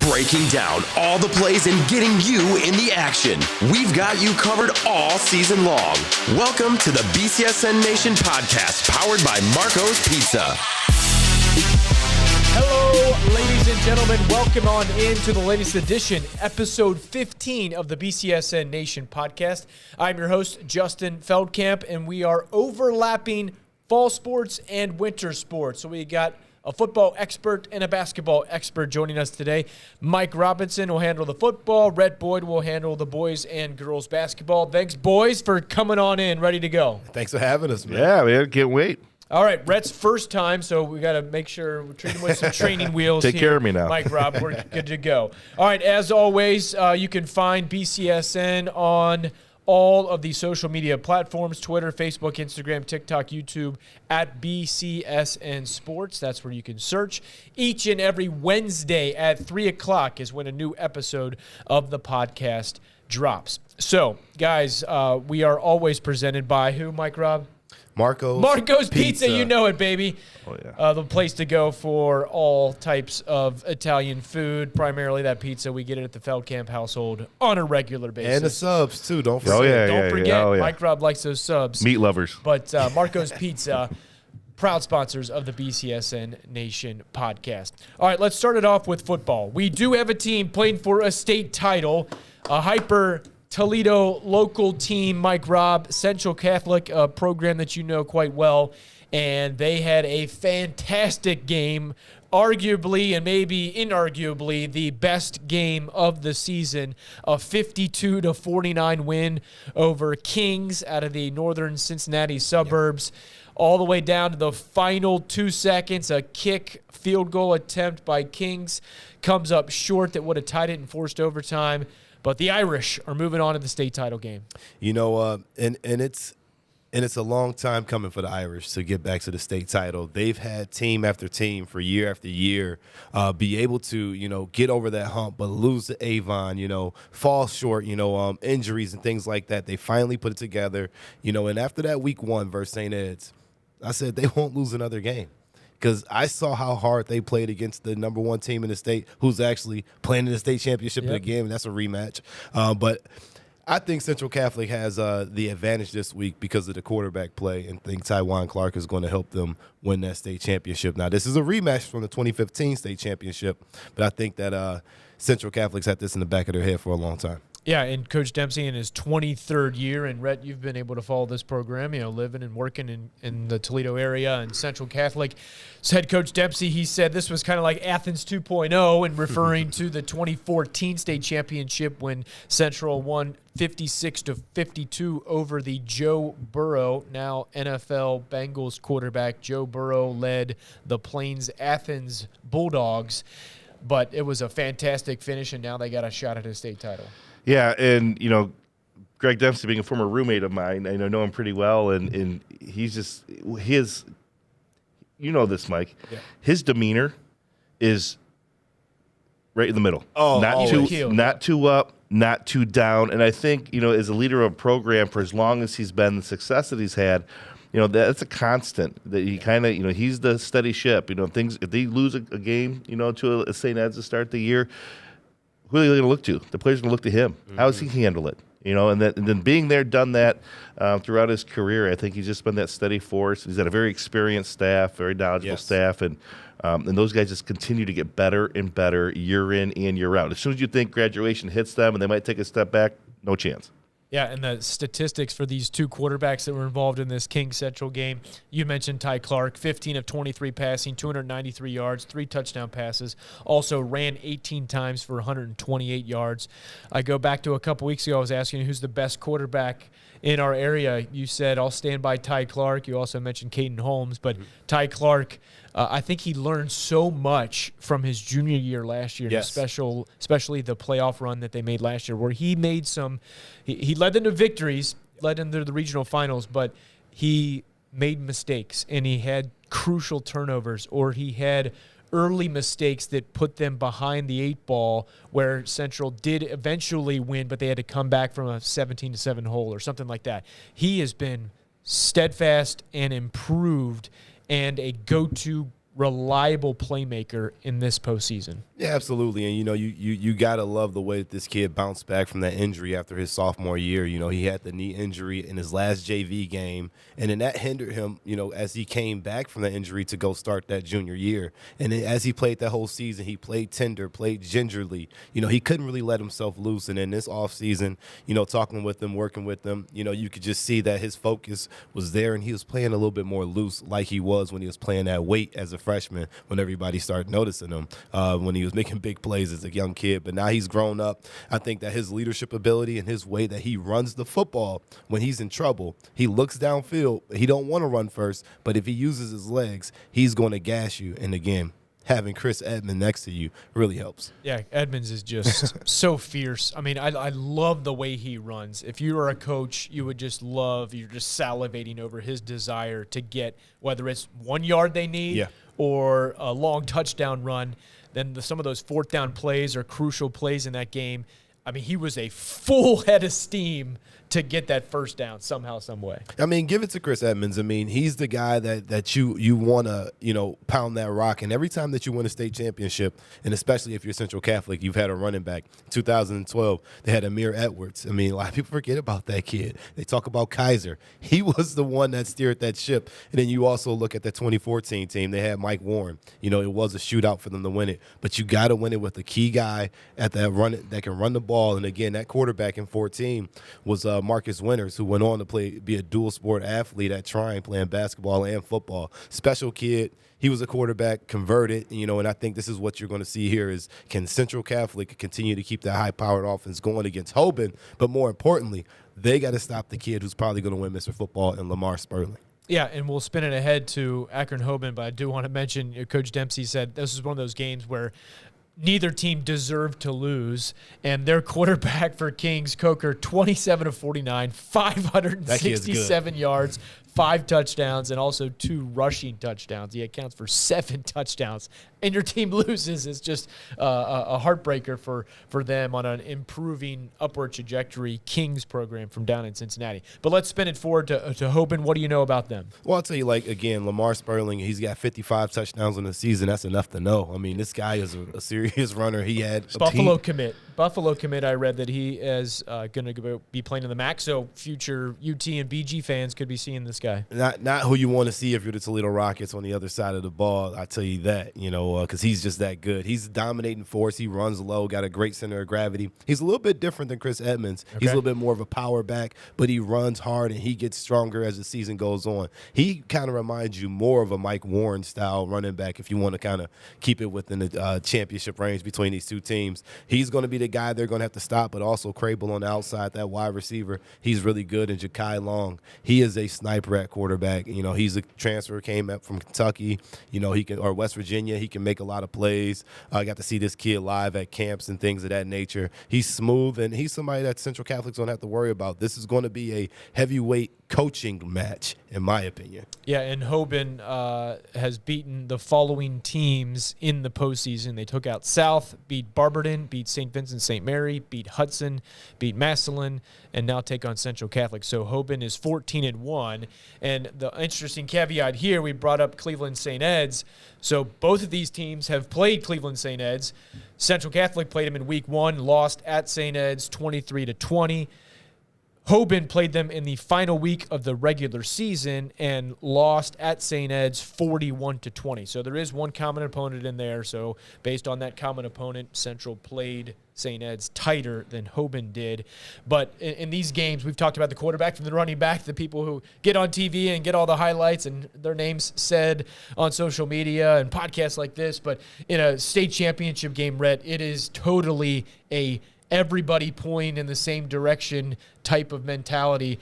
breaking down all the plays and getting you in the action. We've got you covered all season long. Welcome to the BCSN Nation podcast, powered by Marco's Pizza. Hello, ladies and gentlemen. Welcome on into the latest edition, episode 15 of the BCSN Nation podcast. I'm your host, Justin Feldkamp, and we are overlapping fall sports and winter sports. So we got a football expert and a basketball expert joining us today. Mike Robinson will handle the football. Rhett Boyd will handle the boys and girls basketball. Thanks, boys, for coming on in, ready to go. Thanks for having us, man. Yeah, man, can't wait. All right, Rhett's first time, so we got to make sure we're treating him with some training wheels. Take care of me now. Mike, Robb, we're good to go. All right, as always, you can find BCSN on all of the social media platforms, Twitter, Facebook, Instagram, TikTok, YouTube, at BCSN Sports. That's where you can search. Each and every Wednesday at 3 o'clock is when a new episode of the podcast drops. So, guys, we are always presented by who, Mike, Robb? Marco's Pizza. You know it, baby. Oh, yeah. The place to go for all types of Italian food, primarily that pizza. We get it at the Feldkamp household on a regular basis. And the subs, too. Don't forget. Oh, yeah, Don't forget, Oh, yeah. Mike Robb likes those subs. Meat lovers. But Marco's Pizza, proud sponsors of the BCSN Nation podcast. All right, let's start it off with football. We do have a team playing for a state title, a hyper Toledo local team, Mike Robb, Central Catholic, a program that you know quite well, and they had a fantastic game, arguably and maybe inarguably the best game of the season, a 52-49 win over Kings out of the northern Cincinnati suburbs. All the way down to the final 2 seconds, a kick field goal attempt by Kings comes up short that would have tied it and forced overtime. But the Irish are moving on to the state title game. You know, and it's a long time coming for the Irish to get back to the state title. They've had team after team for year after year be able to, get over that hump, but lose to Avon, fall short, injuries and things like that. They finally put it together, and after that week 1 versus St. Ed's, I said they won't lose another game. Because I saw how hard they played against the number 1 team in the state who's actually playing in the state championship again, and that's a rematch. But I think Central Catholic has the advantage this week because of the quarterback play, and think 𝗦𝗽 Clark is going to help them win that state championship. Now, this is a rematch from the 2015 state championship, but I think that Central Catholic's had this in the back of their head for a long time. Yeah, and Coach Dempsey in his 23rd year, and Rhett, you've been able to follow this program, living and working in the Toledo area and Central Catholic. So head Coach Dempsey, he said this was kind of like Athens 2.0 and referring to the 2014 state championship when Central won 56-52 over the Joe Burrow, now NFL Bengals quarterback. Joe Burrow led the Plains Athens Bulldogs, but it was a fantastic finish, and now they got a shot at a state title. Yeah, and, Greg Dempsey being a former roommate of mine, I know him pretty well, and he's just his – you know this, Mike. Yeah. His demeanor is right in the middle. Oh, not too up, not too down. And I think, as a leader of a program for as long as he's been, the success that he's had, that's a constant. That he kind of, he's the steady ship. If they lose a game, to a St. Ed's to start the year, who are they going to look to? The players are going to look to him. Mm-hmm. How does he handle it? And then being there, done that throughout his career, I think he's just been that steady force. He's had a very experienced staff, very knowledgeable staff, and those guys just continue to get better and better year in and year out. As soon as you think graduation hits them and they might take a step back, no chance. Yeah, and the statistics for these two quarterbacks that were involved in this King Central game, you mentioned 𝗦𝗽 Clark, 15 of 23 passing, 293 yards, 3 touchdown passes, also ran 18 times for 128 yards. I go back to a couple weeks ago, I was asking who's the best quarterback in our area. You said, I'll stand by 𝗦𝗽 Clark. You also mentioned Caden Holmes, but 𝗦𝗽 Clark, I think he learned so much from his junior year last year, especially the playoff run that they made last year, where he made he led them to victories, led them to the regional finals, but he made mistakes, and he had crucial turnovers, or he had early mistakes that put them behind the 8 ball, where Central did eventually win, but they had to come back from a 17-7 hole or something like that. He has been steadfast and improved, and a go-to reliable playmaker in this postseason. Yeah, absolutely. And, you got to love the way that this kid bounced back from that injury after his sophomore year. He had the knee injury in his last JV game, and then that hindered him, as he came back from that injury to go start that junior year. And then as he played that whole season, he played tender, played gingerly. He couldn't really let himself loose. And in this offseason, talking with them, working with them, you could just see that his focus was there, and he was playing a little bit more loose like he was when he was playing that weight as a freshman, when everybody started noticing him, when he was making big plays as a young kid. But now he's grown up. I think that his leadership ability and his way that he runs the football when he's in trouble, he looks downfield. He don't want to run first, but if he uses his legs, he's going to gas you. And again, having Chris Edmonds next to you really helps. Yeah, Edmonds is just so fierce. I mean, I love the way he runs. If you were a coach, you're just salivating over his desire to get, whether it's 1 yard they need or a long touchdown run, then some of those fourth down plays are crucial plays in that game. I mean, he was a full head of steam to get that first down somehow, some way. I mean, give it to Chris Edmonds. I mean, he's the guy that you want to, pound that rock. And every time that you win a state championship, and especially if you're Central Catholic, you've had a running back. 2012, they had Amir Edwards. I mean, a lot of people forget about that kid. They talk about Kaiser. He was the one that steered that ship. And then you also look at the 2014 team. They had Mike Warren. It was a shootout for them to win it. But you got to win it with a key guy at that that can run the ball. And again, that quarterback in 14 was Marcus Winters, who went on to be a dual sport athlete at Trine, playing basketball and football. Special kid. He was a quarterback, converted, and I think this is what you're going to see here is, can Central Catholic continue to keep that high-powered offense going against Hoban? But more importantly, they got to stop the kid who's probably going to win Mr. Football and 𝗦𝗫𝘀. Yeah, and we'll spin it ahead to Akron Hoban, but I do want to mention, Coach Dempsey said this is one of those games where neither team deserved to lose, and their quarterback for Kings, Coker, 27 of 49, 567 yards, 5 touchdowns, and also 2 rushing touchdowns. He accounts for 7 touchdowns, and your team loses. It's just a heartbreaker for them on an improving upward trajectory Kings program from down in Cincinnati. But let's spin it forward to Hoban. What do you know about them? Well, I'll tell you, again, 𝗦𝗫𝘀, he's got 55 touchdowns in the season. That's enough to know. I mean, this guy is a serious runner. He had a Buffalo commit, I read that he is going to be playing in the MAC, so future UT and BG fans could be seeing this guy. Not who you want to see if you're the Toledo Rockets on the other side of the ball. I tell you that, because he's just that good. He's a dominating force. He runs low, got a great center of gravity. He's a little bit different than Chris Edmonds. Okay. He's a little bit more of a power back, but he runs hard and he gets stronger as the season goes on. He kind of reminds you more of a Mike Warren style running back if you want to kind of keep it within the championship range between these two teams. He's going to be the guy they're going to have to stop, but also Crable on the outside, that wide receiver. He's really good. And 𝗫𝗫 Long, he is a sniper at quarterback. He's a transfer, came up from Kentucky, or West Virginia. He can make a lot of plays. I got to see this kid live at camps and things of that nature. He's smooth, and he's somebody that Central Catholic's don't have to worry about. This is going to be a heavyweight coaching match, in my opinion. Yeah, and Hoban has beaten the following teams in the postseason. They took out South, beat Barberton, beat St. Vincent St. Mary, beat Hudson, beat Massillon, and now take on Central Catholic. So Hoban is 14-1. And the interesting caveat here, we brought up Cleveland St. Ed's. So both of these teams have played Cleveland St. Ed's. Central Catholic played them in week 1, lost at St. Ed's 23-20. Hoban played them in the final week of the regular season and lost at St. Ed's 41-20. So there is one common opponent in there. So based on that common opponent, Central played St. Ed's tighter than Hoban did. But in these games, we've talked about the quarterback from the running back, the people who get on TV and get all the highlights and their names said on social media and podcasts like this. But in a state championship game, Rhett, it is totally a everybody pointing in the same direction type of mentality.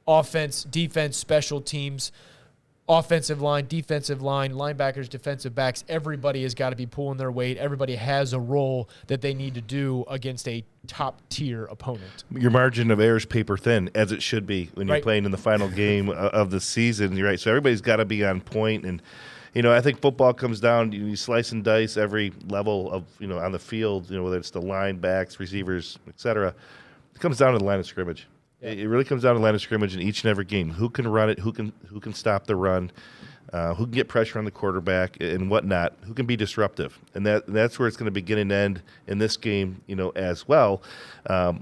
Offense, defense, special teams, offensive line, defensive line, linebackers, defensive backs. Everybody has got to be pulling their weight. Everybody has a role that they need to do against a top-tier opponent. Your margin of error is paper thin, as it should be when you're playing in the final game of the season. You're right. So everybody's got to be on point. And I think football comes down, you slice and dice every level of, on the field, whether it's the line, backs, receivers, et cetera. It comes down to the line of scrimmage. Yeah. It really comes down to the line of scrimmage in each and every game. Who can run it? Who can stop the run? who can get pressure on the quarterback and whatnot, who can be disruptive. And that's where it's going to begin and end in this game, as well,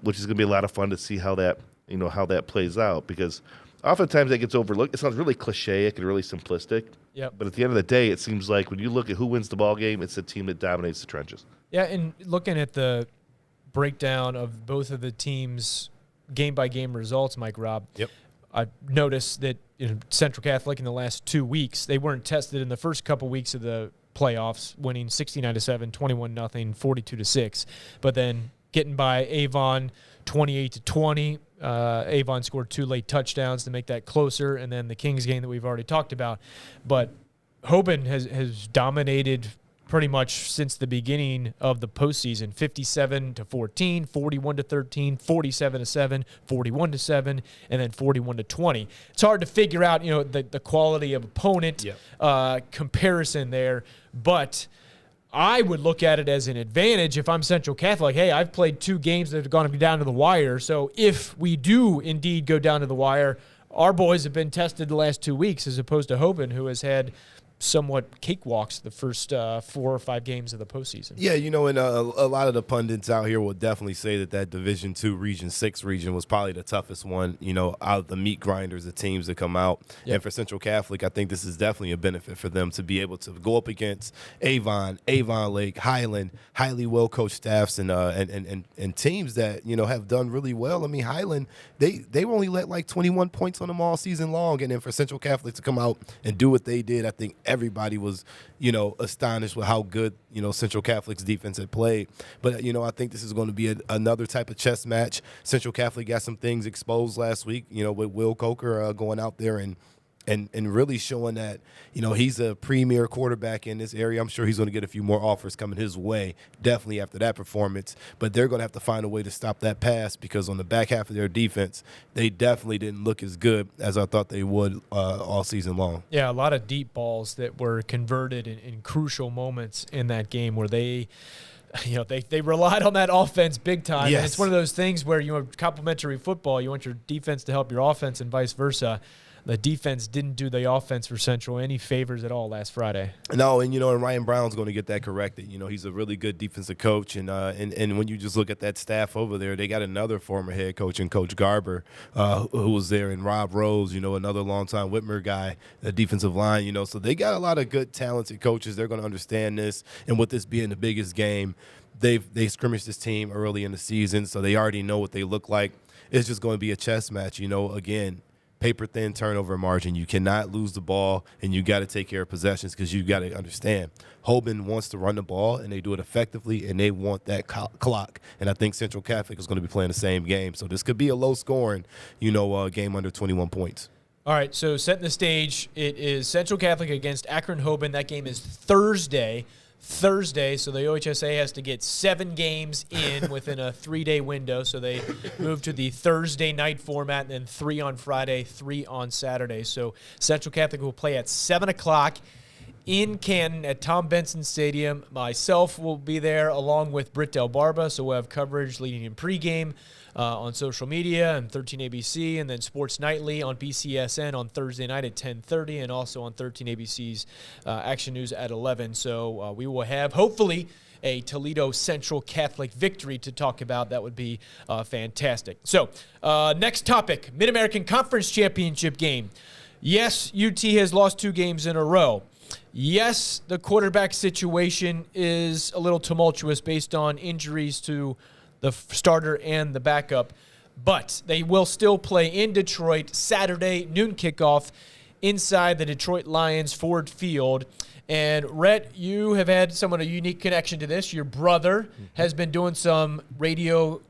which is going to be a lot of fun to see how that plays out, because oftentimes that gets overlooked. It sounds really cliche and really simplistic. Yep. But at the end of the day, it seems like when you look at who wins the ball game, it's the team that dominates the trenches. Yeah, and looking at the breakdown of both of the teams' game-by-game results, Mike Robb, yep. I noticed that Central Catholic in the last 2 weeks, they weren't tested in the first couple weeks of the playoffs, winning 69-7, 21-0, 42-6, but then getting by Avon 28-20. Avon scored 2 late touchdowns to make that closer, and then the Kings game that we've already talked about. But Hoban has dominated pretty much since the beginning of the postseason, 57-14, 41-13, 47-7, 41-7, and then 41-20. It's hard to figure out, the quality of opponent comparison there, but I would look at it as an advantage if I'm Central Catholic. Hey, I've played 2 games that have gone down to the wire, so if we do indeed go down to the wire, our boys have been tested the last 2 weeks as opposed to Hoban, who has had somewhat cakewalks the first 4 or 5 games of the postseason. Yeah, and a lot of the pundits out here will definitely say that Division II, Region 6 region was probably the toughest one, out of the meat grinders, the teams that come out. Yep. And for Central Catholic, I think this is definitely a benefit for them to be able to go up against Avon Lake, Highland, highly well-coached staffs, and teams that, have done really well. I mean, Highland, they only let like 21 points on them all season long, and then for Central Catholic to come out and do what they did, I think everybody was, astonished with how good, Central Catholic's defense had played. But, I think this is going to be another type of chess match. Central Catholic got some things exposed last week, with Will Coker going out there and really showing that, he's a premier quarterback in this area. I'm sure he's going to get a few more offers coming his way, definitely after that performance. But they're going to have to find a way to stop that pass, because on the back half of their defense, they definitely didn't look as good as I thought they would all season long. Yeah, a lot of deep balls that were converted in crucial moments in that game where they relied on that offense big time. Yes. And it's one of those things where, complementary football, you want your defense to help your offense and vice versa. The defense didn't do the offense for Central any favors at all last Friday. No, and Ryan Brown's going to get that corrected. He's a really good defensive coach, and when you just look at that staff over there, they got another former head coach and Coach Garber, who was there, and Robb Rose, another longtime Whitmer guy, the defensive line, so they got a lot of good, talented coaches. They're going to understand this, and with this being the biggest game, they scrimmaged this team early in the season, so they already know what they look like. It's just going to be a chess match, again. Paper-thin turnover margin. You cannot lose the ball, and you got to take care of possessions, because you got to understand Hoban wants to run the ball, and they do it effectively, and they want that clock. And I think Central Catholic is going to be playing the same game. So this could be a low-scoring, game under 21 points. All right, so setting the stage, it is Central Catholic against Akron Hoban. That game is Thursday, so the OHSA has to get 7 games in within a 3-day window. So they moved to the Thursday night format, and then 3 on Friday, 3 on Saturday. So Central Catholic will play at 7 o'clock in Canton at Tom Benson Stadium. Myself will be there along with Britt Del Barba, so we'll have coverage leading in pregame on social media and 13ABC, and then Sports Nightly on BCSN on Thursday night at 10:30, and also on 13ABC's Action News at 11. So we will have, hopefully, a Toledo Central Catholic victory to talk about. That would be fantastic. So next topic, Mid-American Conference Championship game. Yes, UT has lost 2 games in a row. Yes, the quarterback situation is a little tumultuous based on injuries to the starter and the backup, but they will still play in Detroit Saturday, noon kickoff, inside the Detroit Lions Ford Field. And Rhett, you have had somewhat a unique connection to this. Your brother has been doing some radio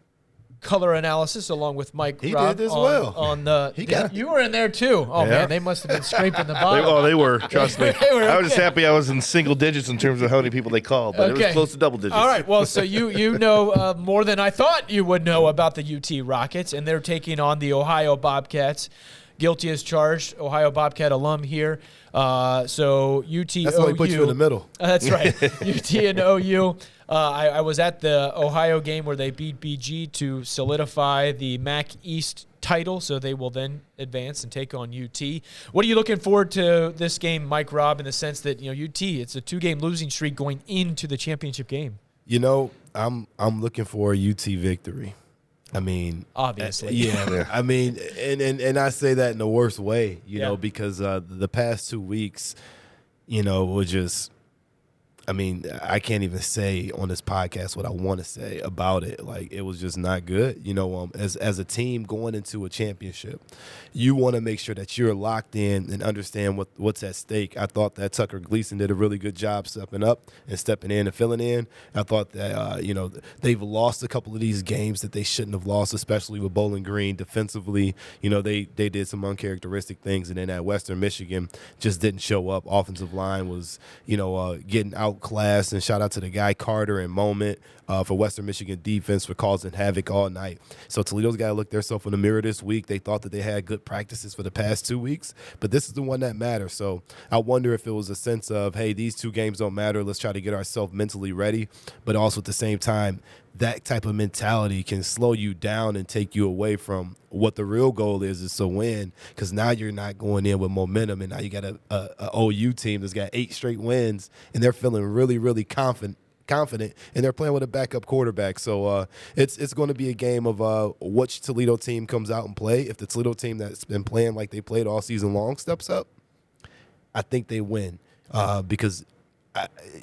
color analysis along with Mike Robb. Did as well. On the, you were in there too. Oh, man, they must have been scraping the bottom. They were. Trust me. I was just happy I was in single digits in terms of how many people they called, but it was close to double digits. All right, well, so you know more than I thought you would know about the UT Rockets, and they're taking on the Ohio Bobcats. Guilty as charged, Ohio Bobcat alum here. So UT That's why we put you in the middle. That's right. UT and OU. I was at the Ohio game where they beat BG to solidify the MAC East title, so they will then advance and take on UT. What are you looking forward to this game, Mike, Robb, in the sense that UT, it's a 2-game losing streak going into the championship game? I'm looking for a UT victory. I mean, obviously, yeah. I mean, and I say that in the worst way, because the past 2 weeks, were just. I mean, I can't even say on this podcast what I want to say about it. Like, it was just not good. As a team going into a championship, you want to make sure that you're locked in and understand what's at stake. I thought that Tucker Gleason did a really good job stepping up and stepping in and filling in. I thought that, they've lost a couple of these games that they shouldn't have lost, especially with Bowling Green defensively. They did some uncharacteristic things, and then at Western Michigan just didn't show up. Offensive line was, getting outclassed, and shout out to the guy Carter and Moment for Western Michigan defense for causing havoc all night. So Toledo's got to look themselves in the mirror this week. They thought that they had good practices for the past 2 weeks, but this is the one that matters. So I wonder if it was a sense of, hey, these 2 games don't matter. Let's try to get ourselves mentally ready. But also at the same time, that type of mentality can slow you down and take you away from what the real goal is to win, because now you're not going in with momentum, and now you got a OU team that's got 8 straight wins, and they're feeling really, really confident, and they're playing with a backup quarterback. So it's going to be a game of which Toledo team comes out and play. If the Toledo team that's been playing like they played all season long steps up, I think they win because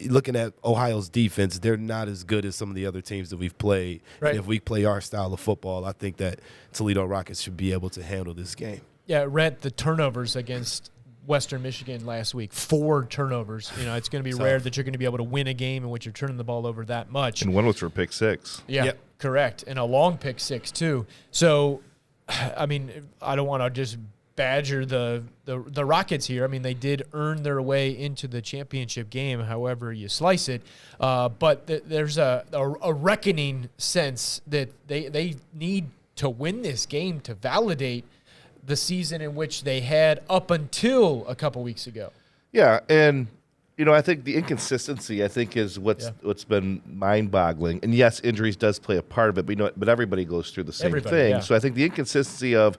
looking at Ohio's defense, they're not as good as some of the other teams that we've played. Right. And if we play our style of football, I think that Toledo Rockets should be able to handle this game. Yeah, Rhett, the turnovers against Western Michigan last week, 4 turnovers. It's going to be rare that you're going to be able to win a game in which you're turning the ball over that much. And one was for pick 6. Yeah, yep. Correct. And a long pick 6, too. So, I mean, I don't want to just badger the Rockets here. I mean, they did earn their way into the championship game, however you slice it. But there's a reckoning sense that they need to win this game to validate the season in which they had up until a couple weeks ago. Yeah, and I think the inconsistency is what's been mind-boggling. And yes, injuries does play a part of it, but everybody goes through the same thing. Yeah. So I think the inconsistency of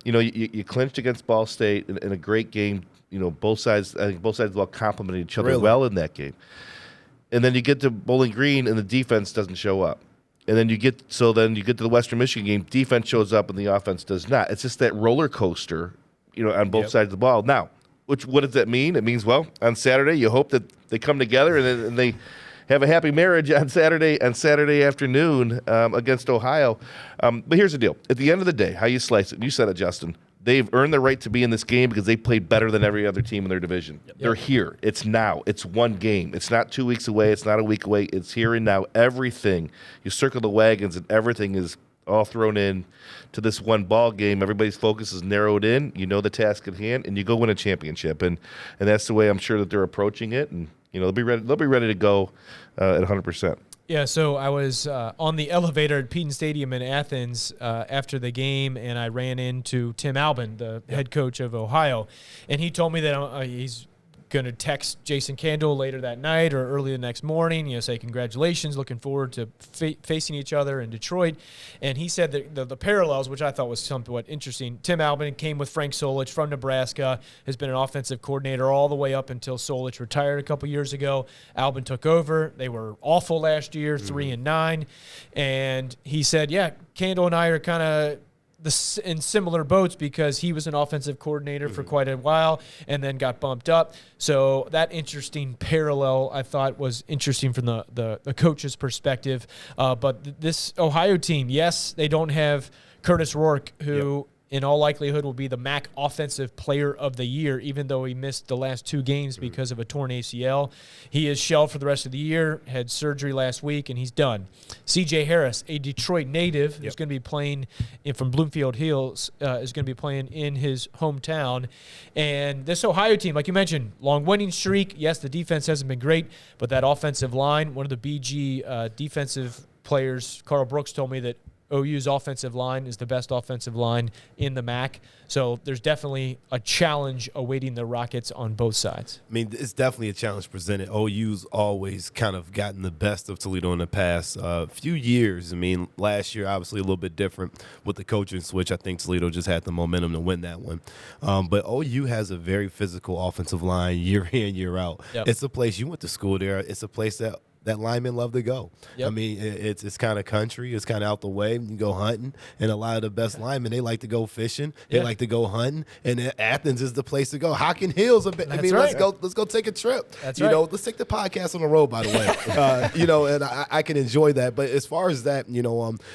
you clinched against Ball State in a great game. Both sides of the ball complimented each other well in that game. And then you get to Bowling Green and the defense doesn't show up. And then you get to the Western Michigan game, defense shows up and the offense does not. It's just that roller coaster, on both sides of the ball. Now, what does that mean? It means, well, on Saturday you hope that they come together and they have a happy marriage on Saturday afternoon against Ohio. But here's the deal. At the end of the day, how you slice it, and you said it, Justin, they've earned the right to be in this game because they played better than every other team in their division. Yep. They're here. It's now. It's one game. It's not 2 weeks away. It's not a week away. It's here and now. Everything. You circle the wagons and everything is all thrown in to this one ball game. Everybody's focus is narrowed in. You know the task at hand, and you go win a championship. And that's the way I'm sure that they're approaching it. And they'll be ready to go at 100%. Yeah, so I was on the elevator at Peden Stadium in Athens after the game, and I ran into Tim Albin, the head coach of Ohio, and he told me that he's going to text Jason Candle later that night or early the next morning, say congratulations, looking forward to facing each other in Detroit. And he said that the parallels, which I thought was somewhat interesting. Tim Albin came with Frank Solich from Nebraska, has been an offensive coordinator all the way up until Solich retired a couple years ago. Albin took over. They were awful last year, 3-9. And he said, yeah, Candle and I are kind of in similar boats because he was an offensive coordinator for quite a while and then got bumped up. So that interesting parallel I thought was interesting from the coach's perspective. But this Ohio team, yes, they don't have Curtis Rourke, who in all likelihood will be the MAC Offensive Player of the Year, even though he missed the last 2 games because of a torn ACL. He is shelved for the rest of the year, had surgery last week, and he's done. C.J. Harris, a Detroit native, who's going to be playing from Bloomfield Hills, is going to be playing in his hometown. And this Ohio team, like you mentioned, long winning streak. Yes, the defense hasn't been great, but that offensive line, one of the BG defensive players, Carl Brooks, told me that OU's offensive line is the best offensive line in the MAC. So there's definitely a challenge awaiting the Rockets on both sides. I mean, it's definitely a challenge presented. OU's always kind of gotten the best of Toledo in the past few years. I mean, last year, obviously a little bit different with the coaching switch. I think Toledo just had the momentum to win that one. But OU has a very physical offensive line year in, year out. Yep. It's a place, you went to school there, it's a place that linemen love to go. Yep. I mean, it's kind of country. It's kind of out the way. You go hunting, and a lot of the best linemen, they like to go fishing. They like to go hunting, and Athens is the place to go. Hocking Hills. Let's go take a trip. That's you right. know, let's take the podcast on the road, by the way. And I can enjoy that. But as far as that,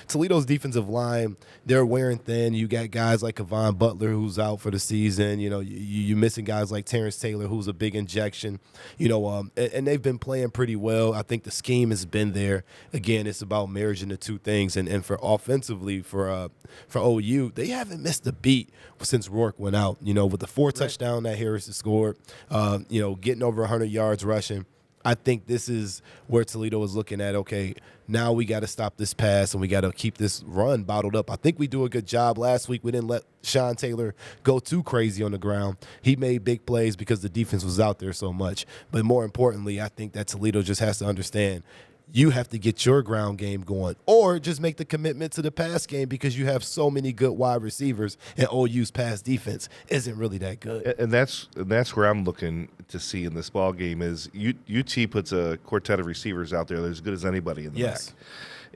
Toledo's defensive line, they're wearing thin. You got guys like Kevon Butler, who's out for the season. You're missing guys like Terrence Taylor, who's a big injection. And they've been playing pretty well. I think the scheme has been there. Again, it's about marrying the two things. And for offensively, for OU, they haven't missed a beat since Rourke went out. With the 4 touchdown that Harris has scored, getting over 100 yards rushing. I think this is where Toledo is looking at, okay, now we got to stop this pass and we got to keep this run bottled up. I think we do a good job. Last week we didn't let Sean Taylor go too crazy on the ground. He made big plays because the defense was out there so much. But more importantly, I think that Toledo just has to understand you have to get your ground game going or just make the commitment to the pass game because you have so many good wide receivers and OU's pass defense isn't really that good. And that's where I'm looking to see in this ball game is UT puts a quartet of receivers out there that are as good as anybody in the MAC.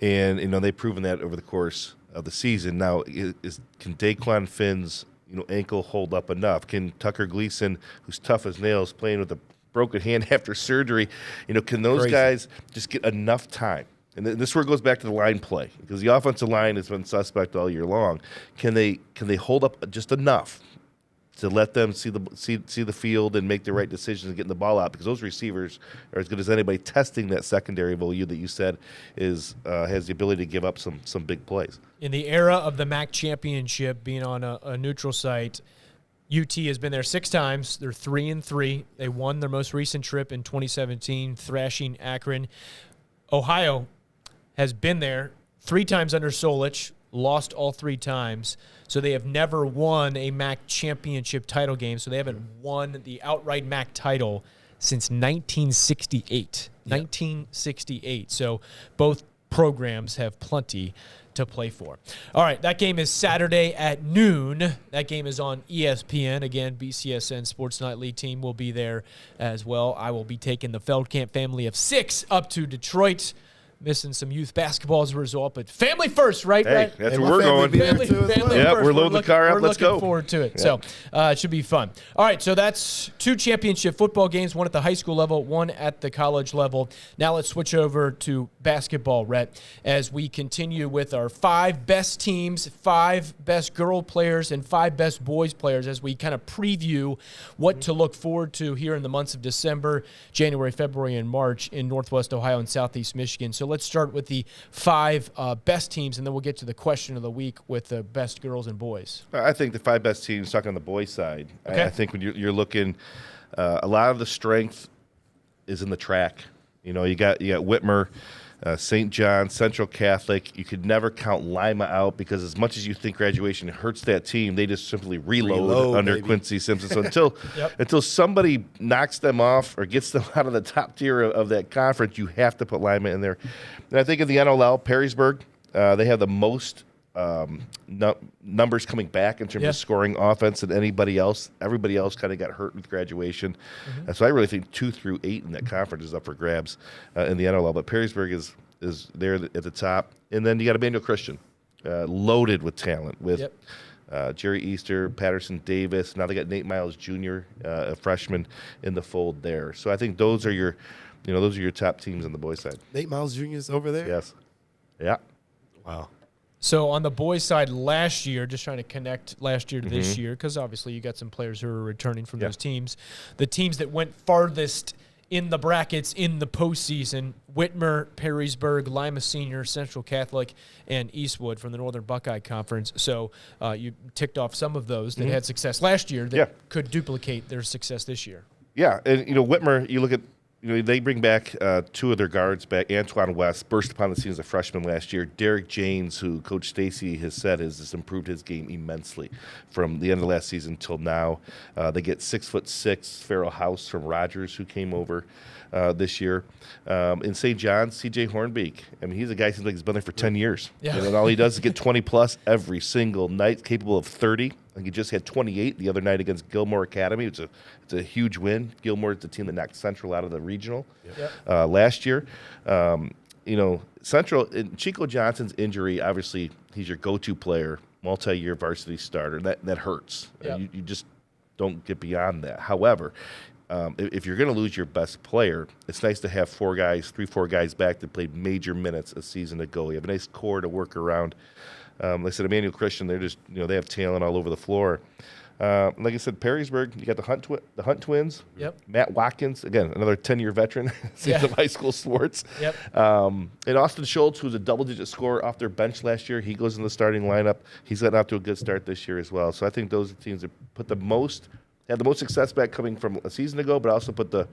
And they've proven that over the course of the season. Now, can Daquan Finn's ankle hold up enough? Can Tucker Gleason, who's tough as nails, playing with a broken hand after surgery, can those guys just get enough time? And this is where it goes back to the line play because the offensive line has been suspect all year long. Can they hold up just enough to let them see the field and make the right decisions and getting the ball out? Because those receivers are as good as anybody testing that secondary of OU that you said has the ability to give up some big plays. In the era of the MAC championship being on a neutral site, UT has been there 6 times. They're 3-3. They won their most recent trip in 2017, thrashing Akron. Ohio has been there 3 times under Solich, lost all 3 times. So they have never won a MAC championship title game. So they haven't won the outright MAC title since 1968. Yep. 1968. So both programs have plenty to play for. All right, that game is Saturday at noon. That game is on ESPN. Again, BCSN Sports Nightly team will be there as well. I will be taking the Feldkamp family of 6 up to Detroit. Missing some youth basketball as a result, but family first, right? Hey, right? that's where we're going. Family yeah, first. we're loading the car up. Let's go. We're looking forward to it. Yeah. So it should be fun. All right, so that's 2 championship football games, 1 at the high school level, 1 at the college level. Now let's switch over to basketball, Rhett, as we continue with our 5 best teams, 5 best girl players, and 5 best boys players as we kind of preview what to look forward to here in the months of December, January, February, and March in Northwest Ohio and Southeast Michigan. So let's start with the 5 best teams, and then we'll get to the question of the week with the best girls and boys. I think the 5 best teams, talking on the boys' side, okay. I think when you're looking, a lot of the strength is in the track. You got Whitmer, St. John, Central Catholic. You could never count Lima out because as much as you think graduation hurts that team, they just simply reload under baby. Quincy Simpson. So until somebody knocks them off or gets them out of the top tier of that conference, you have to put Lima in there. And I think in the NLL, Perrysburg, they have the most numbers coming back in terms of scoring offense than anybody else. Everybody else kind of got hurt with graduation. Mm-hmm. So I really think 2 through 8 in that conference is up for grabs in the NLL. But Perrysburg is there at the top. And then you got Emmanuel Christian, loaded with talent with Jerry Easter, Patterson Davis. Now they got Nate Miles Jr., a freshman, in the fold there. So I think those are your top teams on the boys' side. Nate Miles Jr. is over there? Yes. Yeah. Wow. So on the boys' side last year, just trying to connect last year to this year, because obviously you got some players who are returning from those teams. The teams that went farthest in the brackets in the postseason, Whitmer, Perrysburg, Lima Senior, Central Catholic, and Eastwood from the Northern Buckeye Conference. So you ticked off some of those that had success last year that could duplicate their success this year. Yeah, and Whitmer, you look at they bring back two of their guards back. Antoine West burst upon the scene as a freshman last year. Derek Janes, who Coach Stacy has said has improved his game immensely from the end of last season till now. They get 6'6" Farrell House from Rogers, who came over this year. In St. John's, C.J. Hornbeek. I mean, he's a guy who seems like he's been there for 10 years. Yeah. And all he does is get 20-plus every single night, capable of 30. Like he just had 28 the other night against Gilmore Academy. It's a huge win. Gilmore is the team that knocked Central out of the regional last year. Central, Chico Johnson's injury, obviously, he's your go-to player, multi-year varsity starter. That hurts. Yep. You just don't get beyond that. However, if you're going to lose your best player, it's nice to have 4 guys back that played major minutes a season ago. You have a nice core to work around. Like I said, Emmanuel Christian, they're just, they have talent all over the floor. Like I said, Perrysburg, you got the Hunt twins. Yep. Matt Watkins, again, another 10-year veteran of high school sports. Yep. And Austin Schultz, who's a double-digit scorer off their bench last year, he goes in the starting lineup. He's gotten out to a good start this year as well. So I think those are the teams that had the most success back coming from a season ago, but also put the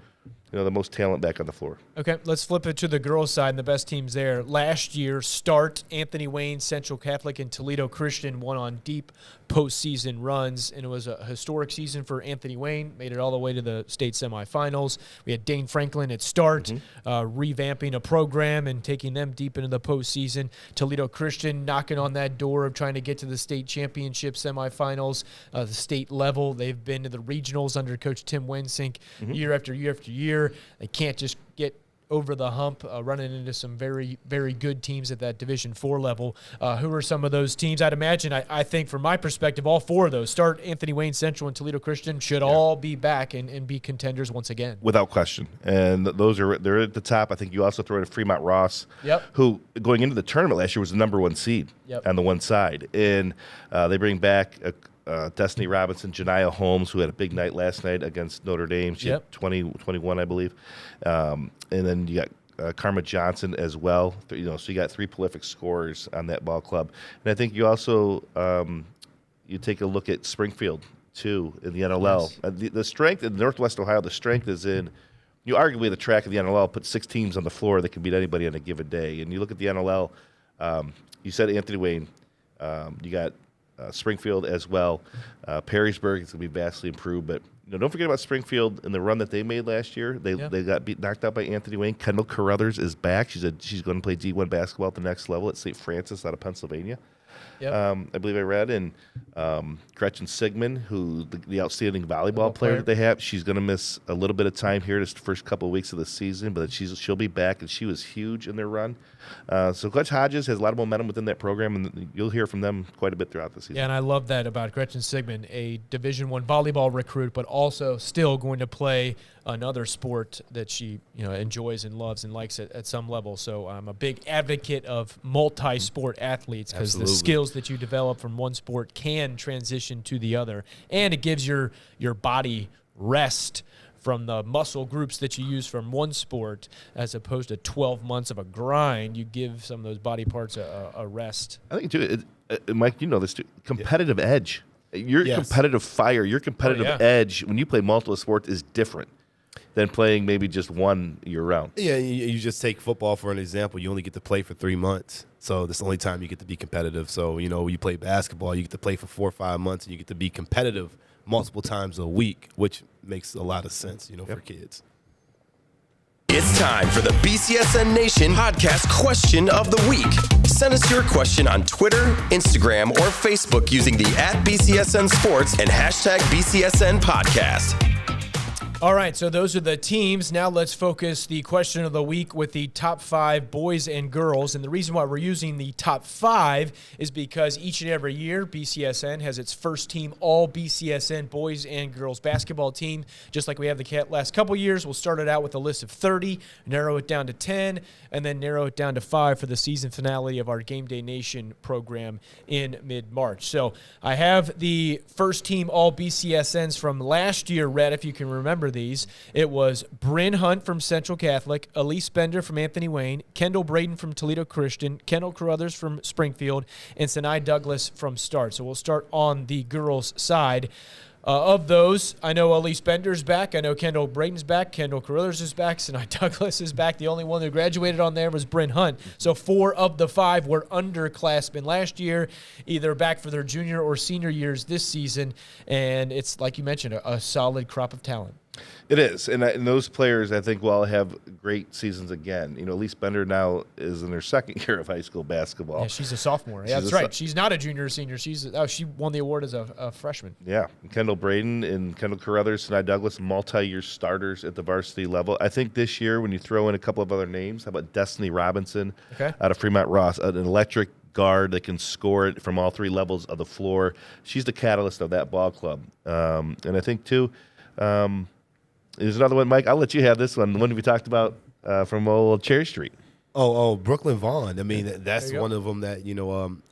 most talent back on the floor. Okay, let's flip it to the girls' side and the best teams there. Last year, Start, Anthony Wayne, Central Catholic, and Toledo Christian won on deep postseason runs, and it was a historic season for Anthony Wayne, made it all the way to the state semifinals. We had Dane Franklin at Start, revamping a program and taking them deep into the postseason. Toledo Christian knocking on that door of trying to get to the state championship semifinals, the state level. They've been to the regionals under Coach Tim Wensink year after year after year. They can't just get over the hump, running into some very, very good teams at that Division IV level. Who are some of those teams? I'd imagine, I think from my perspective, all 4 of those, Start, Anthony Wayne, Central, and Toledo Christian, should all be back and be contenders once again. Without question. And they're at the top. I think you also throw in Fremont Ross, Yep. who going into the tournament last year was the number 1 seed on the one side. And they bring back Destiny Robinson, Janiah Holmes, who had a big night last night against Notre Dame. She had 21, I believe. And then you got Karma Johnson as well. So you got 3 prolific scorers on that ball club. And I think you also you take a look at Springfield, too, in the NLL. Yes. The strength in Northwest Ohio, the strength is in arguably the track of the NLL put 6 teams on the floor that can beat anybody on a given day. And you look at the NLL, you said Anthony Wayne. You got Springfield as well. Perrysburg is going to be vastly improved, but don't forget about Springfield and the run that they made last year. They got knocked out by Anthony Wayne. Kendall Carruthers is back. She's going to play D1 basketball at the next level at St. Francis out of Pennsylvania. Yep. I believe I read. And Gretchen Sigmund, who the outstanding volleyball player that they have, she's going to miss a little bit of time here this first couple of weeks of the season, but she'll be back, and she was huge in their run. So Clutch Hodges has a lot of momentum within that program, and you'll hear from them quite a bit throughout the season. Yeah, and I love that about Gretchen Sigmund, a Division I volleyball recruit, but also still going to play another sport that she enjoys and loves and likes at some level. So I'm a big advocate of multi-sport athletes because the skills that you develop from one sport can transition to the other, and it gives your body rest from the muscle groups that you use from one sport as opposed to 12 months of a grind. You give some of those body parts a rest. I think, too, Mike, you know this, too, competitive edge. Your competitive fire, your competitive edge when you play multiple sports is different than playing maybe just one year-round. Yeah, you just take football for an example. You only get to play for 3 months. So that's the only time you get to be competitive. So, you play basketball, you get to play for 4 or 5 months, and you get to be competitive multiple times a week, which makes a lot of sense, for kids. It's time for the BCSN Nation Podcast Question of the Week. Send us your question on Twitter, Instagram, or Facebook using the @BCSN Sports and #BCSN Podcast. All right, so those are the teams. Now let's focus the question of the week with the top 5 boys and girls. And the reason why we're using the top 5 is because each and every year, BCSN has its first team, all BCSN boys and girls basketball team. Just like we have the last couple years, we'll start it out with a list of 30, narrow it down to 10, and then narrow it down to 5 for the season finale of our Game Day Nation program in mid-March. So I have the first team, all BCSNs from last year, Rhett, if you can remember these. It was Bryn Hunt from Central Catholic, Elise Bender from Anthony Wayne, Kendall Braden from Toledo Christian, Kendall Carruthers from Springfield, and Sinai Douglas from Start. So we'll start on the girls' side. Of those, I know Elise Bender's back. I know Kendall Braden's back. Kendall Carruthers is back. 𝗫𝗏 Douglas is back. The only one who graduated on there was Bryn Hunt. So 4 of the 5 were underclassmen last year, either back for their junior or senior years this season. And it's, like you mentioned, a solid crop of talent. It is, and those players, I think, will have great seasons again. Elise Bender now is in her 2nd year of high school basketball. Yeah, she's a sophomore. Yeah, that's right. She's not a junior or senior. She won the award as a freshman. Yeah, Kendall Braden and Kendall Carruthers, 𝗫𝗏 Douglas, multi-year starters at the varsity level. I think this year, when you throw in a couple of other names, how about Destiny Robinson out of Fremont Ross, an electric guard that can score it from all 3 levels of the floor. She's the catalyst of that ball club. And I think, too, there's another one, Mike. I'll let you have this one. The one we talked about from old Cherry Street. Brooklyn Vaughn. I mean, that's one of them that,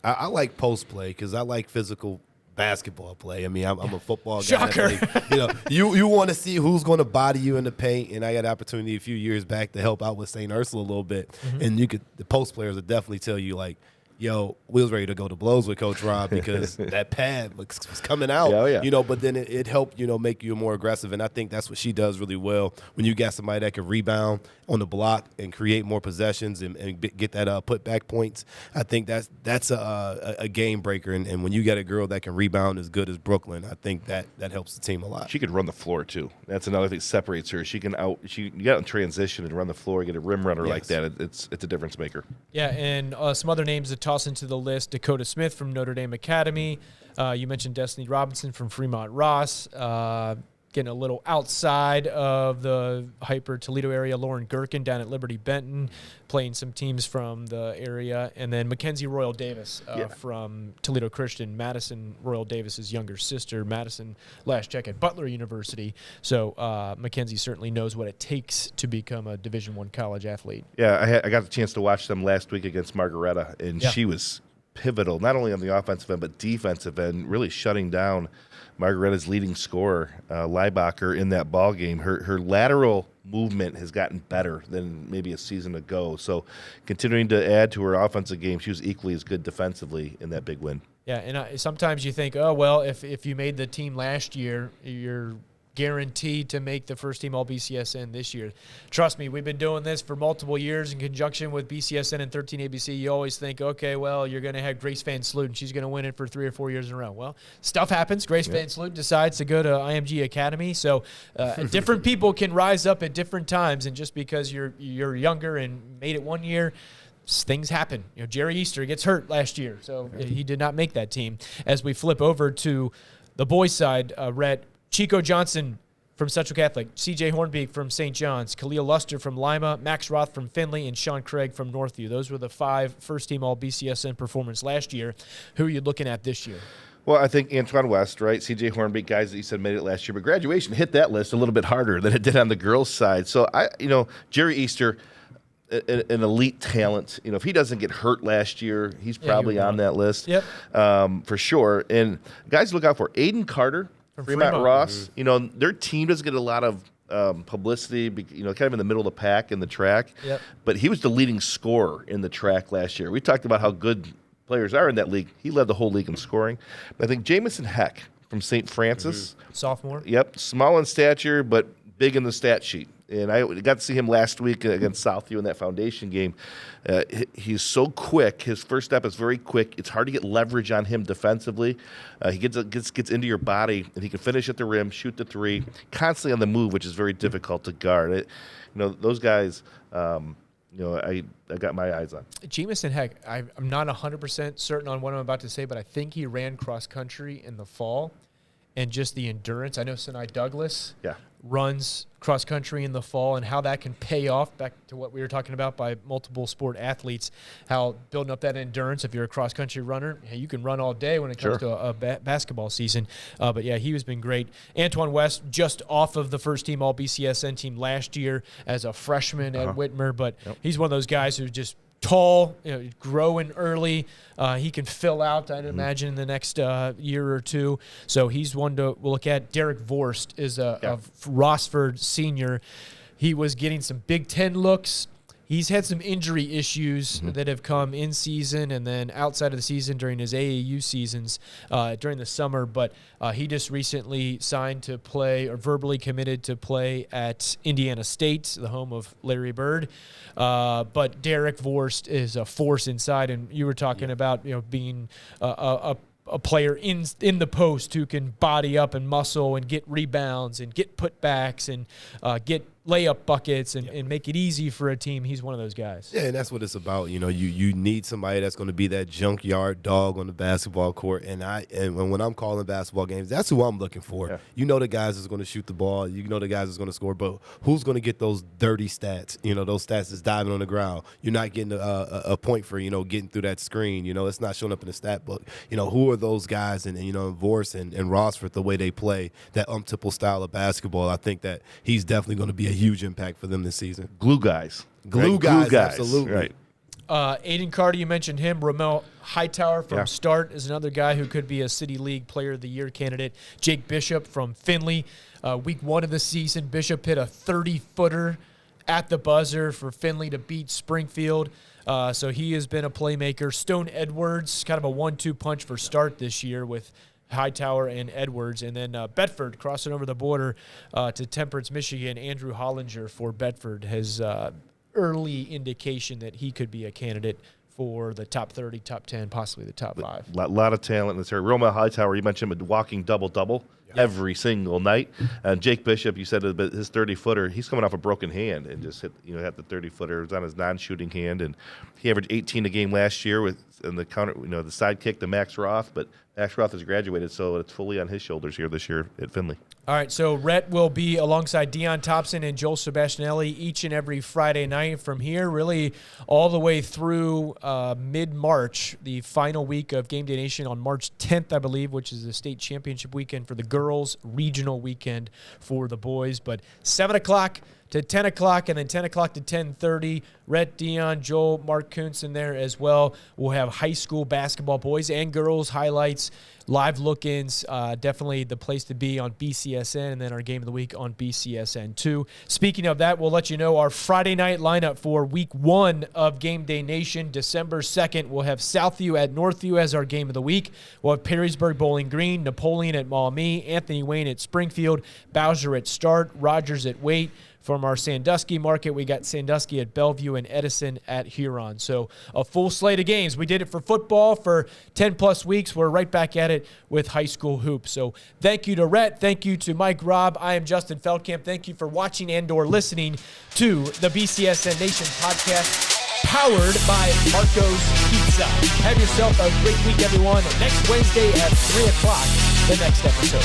I like post play because I like physical basketball play. I mean, I'm a football guy. Shocker. You want to see who's going to body you in the paint, and I got an opportunity a few years back to help out with 𝗫𝗏 a little bit, and the post players will definitely tell you, like, yo, we was ready to go to blows with Coach Robb because that pad was coming out. But then it helped, make you more aggressive. And I think that's what she does really well. When you got somebody that can rebound on the block and create more possessions and get that put back points, I think that's a game breaker. And when you got a girl that can rebound as good as Brooklyn, I think that helps the team a lot. She could run the floor too. That's another thing that separates her. You got in transition and run the floor, get a rim runner like that. It's a difference maker. Yeah, and some other names that toss into the list: Dakota Smith from Notre Dame Academy. You mentioned Destiny Robinson from Fremont Ross. Getting a little outside of the hyper Toledo area, Lauren Gherkin down at Liberty Benton, playing some teams from the area. And then Mackenzie Royal Davis from Toledo Christian, Madison Royal Davis's younger sister. Madison last check at Butler University. So Mackenzie certainly knows what it takes to become a Division I college athlete. Yeah, I got the chance to watch them last week against Margaretta, and she was pivotal, not only on the offensive end, but defensive end, really shutting down Margaretta's leading scorer, Leibacher, in that ball game. Her lateral movement has gotten better than maybe a season ago. So continuing to add to her offensive game, she was equally as good defensively in that big win. Yeah, and sometimes you think, oh, well, if you made the team last year, you're guaranteed to make the first team all BCSN this year. Trust me, we've been doing this for multiple years in conjunction with BCSN and 13ABC. You always think, okay, well, you're going to have Grace Van Sloot, and she's going to win it for 3 or 4 years in a row. Well, stuff happens. Grace Van Sloot decides to go to IMG Academy. So different people can rise up at different times, and just because you're younger and made it 1 year, things happen. Jerry Easter gets hurt last year, so he did not make that team. As we flip over to the boys' side, Rhett, Chico Johnson from Central Catholic, C.J. Hornbeek from St. John's, Khalil Luster from Lima, Max Roth from Findlay, and Sean Craig from Northview. Those were the 5 first-team All-BCSN performers last year. Who are you looking at this year? Well, I think Antoine West, right? C.J. Hornbeek, guys that you said made it last year, but graduation hit that list a little bit harder than it did on the girls' side. So, Jerry Easter, an elite talent. If he doesn't get hurt last year, he's probably on that list. Yep. For sure. And guys to look out for, Aiden Carter, Fremont Ross, their team doesn't get a lot of publicity, kind of in the middle of the pack in the track. Yep. But he was the leading scorer in the track last year. We talked about how good players are in that league. He led the whole league in scoring. But I think Jamison Heck from St. Francis. Sophomore. Yep. Small in stature, but big in the stat sheet. And I got to see him last week against Southview in that foundation game. He's so quick. His first step is very quick. It's hard to get leverage on him defensively. He gets into your body, and he can finish at the rim, shoot the 3, constantly on the move, which is very difficult to guard. Those guys, I got my eyes on. Jamison Heck, I'm not 100% certain on what I'm about to say, but I think he ran cross-country in the fall. And just the endurance. I know 𝗫𝗏 Douglas runs cross-country in the fall, and how that can pay off, back to what we were talking about by multiple sport athletes, how building up that endurance, if you're a cross-country runner, you can run all day when it comes to a basketball season. But, he has been great. Antoine West, just off of the first-team All-BCSN team last year as a freshman at Whitmer, but he's one of those guys who just tall, growing early. He can fill out, I'd imagine, in the next year or two. So he's one to look at. Derek Vorst is a Rossford senior. He was getting some Big Ten looks. He's had some injury issues that have come in season and then outside of the season during his AAU seasons during the summer. But he just recently signed to play, or verbally committed to play at Indiana State, the home of Larry Bird. But Derek Vorst is a force inside, and you were talking about being a player in the post who can body up and muscle and get rebounds and get putbacks and get layup buckets and make it easy for a team. He's one of those guys. Yeah, and that's what it's about. You need somebody that's going to be that junkyard dog on the basketball court. And when I'm calling basketball games, that's who I'm looking for. Yeah. You know the guys that's going to shoot the ball. You know the guys that's going to score. But who's going to get those dirty stats? Those stats that's diving on the ground. You're not getting a point for getting through that screen. It's not showing up in the stat book. Who are those guys? And Vorst and Rossford, the way they play that 𝗦𝗽liche style of basketball. I think that he's definitely going to be a huge impact for them this season. Glue guys, absolutely. Right. Aiden Carter, you mentioned him. 𝗦𝗽liche from Start is another guy who could be a City League Player of the Year candidate. Jake Bishop from Findlay. Week 1 of the season, Bishop hit a 30-footer at the buzzer for Findlay to beat Springfield. So he has been a playmaker. Stone Edwards, kind of a 1-2 punch for Start this year with Hightower and Edwards. And then Bedford crossing over the border to Temperance, Michigan. Andrew Hollinger for Bedford has early indication that he could be a candidate for the top 30, top 10, possibly the top 5. A lot of talent in this area. Roma Hightower, you mentioned him, a walking double-double every single night. And Jake Bishop, you said his 30-footer, he's coming off a broken hand and just hit the 30-footer. It was on his non-shooting hand, and he averaged 18 a game last year with the counter, the sidekick to Max Roth. But Max Roth has graduated, so it's fully on his shoulders here this year at Findlay. All right, so Rhett will be alongside Dion Thompson and Joel Sebastianelli each and every Friday night from here, really all the way through mid-March, the final week of Game Day Nation on March 10th, I believe, which is the state championship weekend for the girls, regional weekend for the boys. But 7 o'clock to 10 o'clock, and then 10 o'clock to 10:30. Rhett, Dion, Joel, Mark Kuntz in there as well. We'll have high school basketball, boys and girls, highlights, live look-ins. Definitely the place to be on BCSN, and then our game of the week on BCSN 2. Speaking of that, we'll let you know our Friday night lineup for week 1 of Game Day Nation. December 2nd, we'll have Southview at Northview as our game of the week. We'll have Perrysburg Bowling Green, Napoleon at Maumee, Anthony Wayne at Springfield, Bowser at Start, Rogers at Waite. From our Sandusky market, we got Sandusky at Bellevue and Edison at Huron. So a full slate of games. We did it for football for 10-plus weeks. We're right back at it with high school hoops. So thank you to Rhett. Thank you to Mike Robb. I am Justin Feldkamp. Thank you for watching and or listening to the BCSN Nation podcast, powered by Marco's Pizza. Have yourself a great week, everyone. Next Wednesday at 3 o'clock, the next episode.